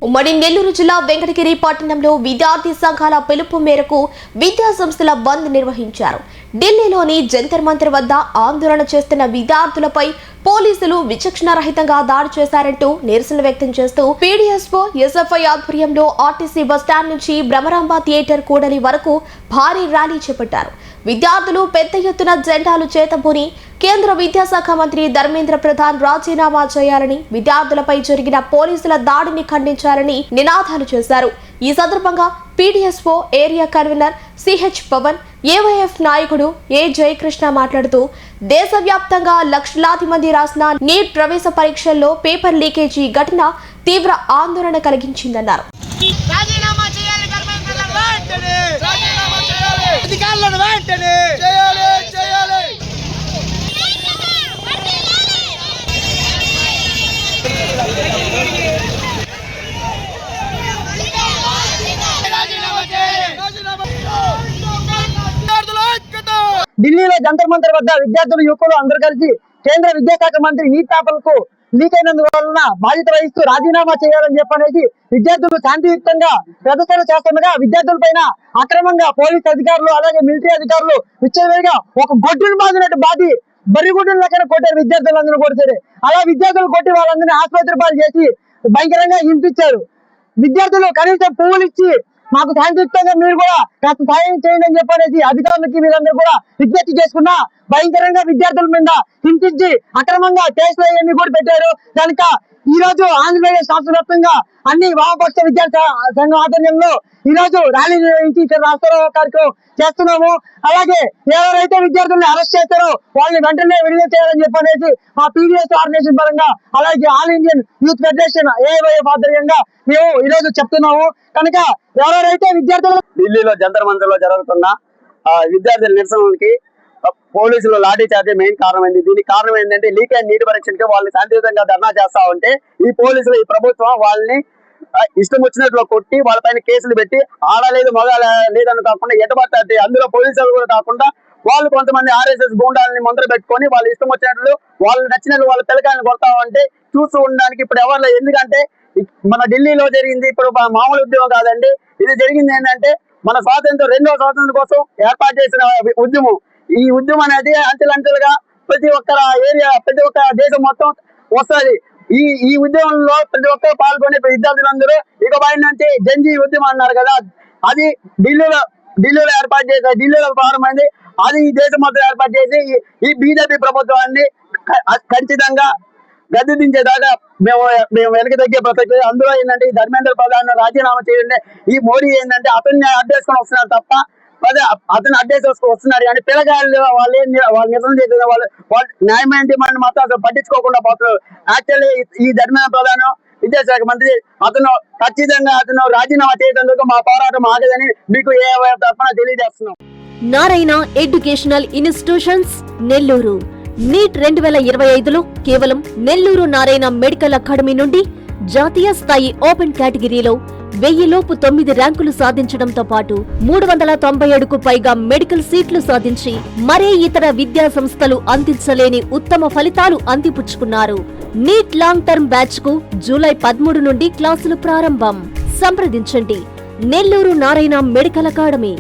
ఉమ్మడి నెల్లూరు జిల్లా వెంకటగిరి పట్టణంలో విద్యార్థి సంఘాల పిలుపు మేరకు విద్యా సంస్థల బంద్ నిర్వహించారు. ఢిల్లీలోని జంతర్ మంతర్ వద్ద ఆందోళన చేస్తున్న విద్యార్థులపై పోలీసులు విచక్షణారహితంగా దాడి చేశారంటూ నిరసన వ్యక్తం చేస్తూ పీడీఎస్ఓ ఎస్ఎఫ్ఐ ఆధ్వర్యంలో ఆర్టీసీ బస్టాండ్ నుంచి భ్రమరాంబ థియేటర్ కూడలి వరకు భారీ ర్యాలీ చేపట్టారు. విద్యార్థులు పెద్ద ఎత్తున జెండాలు చేతబూని కేంద్ర విద్యాశాఖ మంత్రి ధర్మేంద్ర ప్రధాన్ రాజీనామా చేయాలని, విద్యార్థులపై జరిగిన పోలీసుల దాడిని ఖండించాలని నినాదాలు చేశారు. ఈ సందర్భంగా PDSO area convener CH Pavan, AYF నాయకుడు ఏ జయకృష్ణ మాట్లాడుతూ దేశవ్యాప్తంగా లక్షలాది మంది రాసిన నీట్ ప్రవేశ పరీక్షల్లో పేపర్ లీకేజీ ఘటన తీవ్ర ఆందోళన కలిగించిందన్నారు. ఢిల్లీలో జంతర్ మంతర్ వద్ద విద్యార్థులు, యువకులు అందరూ కలిసి కేంద్ర విద్యాశాఖ మంత్రి నీట్ పేపర్లకు లీక్ అయినందువలన బాధ్యత వహిస్తూ రాజీనామా చేయాలని చెప్పనేసి విద్యార్థులు శాంతియుక్తంగా ప్రదర్శన చేస్తుండగా విద్యార్థుల పైన అక్రమంగా పోలీస్ అధికారులు అలాగే మిలిటరీ అధికారులు విచ్చలవిడిగా ఒక గొడ్డును బాధినట్టు బాధి బర్రిగుడ్డును లెక్కన కొట్టారు. విద్యార్థులందరూ కొడితే అలా విద్యార్థులు కొట్టి వాళ్ళందరినీ ఆసుపత్రి పాలు చేసి భయంకరంగా హింసించారు. విద్యార్థులు కనీసం పువ్వులు ఇచ్చి మాకు శాంతియుక్తంగా మీరు కూడా కాస్త సాయం చేయండి అని చెప్పనేసి అధికారులకి వీరందరూ కూడా విజ్ఞప్తి చేసుకున్నా భయంకరంగా విద్యార్థుల మీద హింసించి అక్రమంగా కేసులు అవన్నీ కూడా పెట్టారు. కనుక ఈ రోజు ఆంధ్రప్రదేశ్ రాష్ట్ర వ్యాప్తంగా అన్ని వామపక్ష విద్యార్థి సంఘం ఆధ్వర్యంలో ఈ రోజు ర్యాలీ నిర్వహించి ఇక్కడ రాష్ట్ర కార్యక్రమం చేస్తున్నాము. అలాగే ఎవరైతే విద్యార్థుల్ని అరెస్ట్ చేస్తారో వాళ్ళని వెంటనే విడుదల చేయాలని చెప్పనేసి మా పీడీఎస్ ఆర్గనైజేషన్ పరంగా అలాగే all Indian youth federation AIYF ఆధ్వర్యంగా మేము ఈ రోజు చెప్తున్నాము. కనుక ఎవరైతే విద్యార్థులు ఢిల్లీలో జంతర్ మంతర్ లో జరుగుతున్న విద్యార్థుల నిరసనలకి పోలీసులు లాఠీ చార్జీ మెయిన్ కారణమైంది. దీనికి కారణం ఏంటంటే లీక్ అయిన నీటి పరీక్షలకి వాళ్ళని శాంతియుతంగా ధర్నా చేస్తా ఉంటే ఈ పోలీసులు, ఈ ప్రభుత్వం వాళ్ళని ఇష్టం వచ్చినట్లు కొట్టి వాళ్ళపైన కేసులు పెట్టి ఆడలేదు మగ లేదని కాకుండా ఎటబట్టే అందులో పోలీసులు కూడా కాకుండా వాళ్ళు కొంతమంది ఆర్ఎస్ఎస్ గూండాలని ముందర పెట్టుకొని వాళ్ళు ఇష్టం వచ్చినట్లు వాళ్ళు నచ్చినట్లు వాళ్ళ పిల్లకాయలను కొడతా ఉంటే చూస్తూ ఉండడానికి ఇప్పుడు ఎవరు లేదు. ఎందుకంటే మన ఢిల్లీలో జరిగింది ఇప్పుడు మామూలు ఉద్యమం కాదండి. ఇది జరిగింది ఏంటంటే మన స్వాతంత్రం, రెండో స్వాతంత్రం కోసం ఏర్పాటు చేసిన ఉద్యమం. ఈ ఉద్యమం అనేది అంచెలంచెలుగా ప్రతి ఒక్క ఏరియా, ప్రతి ఒక్క దేశం మొత్తం వస్తుంది. ఈ ఉద్యమంలో ప్రతి ఒక్కరు పాల్గొనే విద్యార్థులందరూ ఇక పైన నుంచి జంజీ ఉద్యమం అన్నారు కదా, అది ఢిల్లీలో ఏర్పాటు చేశారు, ఢిల్లీలో ప్రారంభమైంది. అది ఈ దేశం మొత్తం ఏర్పాటు చేసి ఈ బీజేపీ ప్రభుత్వాన్ని ఖచ్చితంగా గద్దె దించేదాకా మేము వెనక తగ్గే ప్రసక్తి. అందులో ఏంటంటే ఈ ధర్మేంద్ర ప్రధాన్ రాజీనామా చేయండి. ఈ మోడీ ఏంటంటే అతన్ని అడ్డేసుకొని వస్తున్నారు తప్ప అతను అడ్డేసుకొని వస్తున్నారు కానీ పిల్లగాళ్ళు వాళ్ళు నిరసన చేసిన వాళ్ళు న్యాయమైన డిమాండ్ మాత్రం అసలు పట్టించుకోకుండా పోతున్నారు. యాక్చువల్లీ ఈ ధర్మేంద్ర ప్రధాన్ విద్యాశాఖ మంత్రి అతను ఖచ్చితంగా రాజీనామా చేయడందుకు మా పోరాటం ఆగదని మీకు ఏ తరఫున తెలియజేస్తున్నాం. Narayana educational institutions Nellore NEET 2025లో కేవలం నెల్లూరు నారాయణ మెడికల్ అకాడమీ నుండి జాతీయ స్థాయి ఓపెన్ కేటగిరీలో 1000 లోపు 9 ర్యాంకులు సాధించడంతో పాటు 397కు పైగా మెడికల్ సీట్లు సాధించి మరే ఇతర విద్యా సంస్థలు అందించలేని ఉత్తమ ఫలితాలు అందిపుచ్చుకున్నారు. నీట్ లాంగ్ టర్మ్ బ్యాచ్ కు జూలై 13 నుండి క్లాసులు ప్రారంభం. సంప్రదించండి నెల్లూరు నారాయణ మెడికల్ అకాడమీ.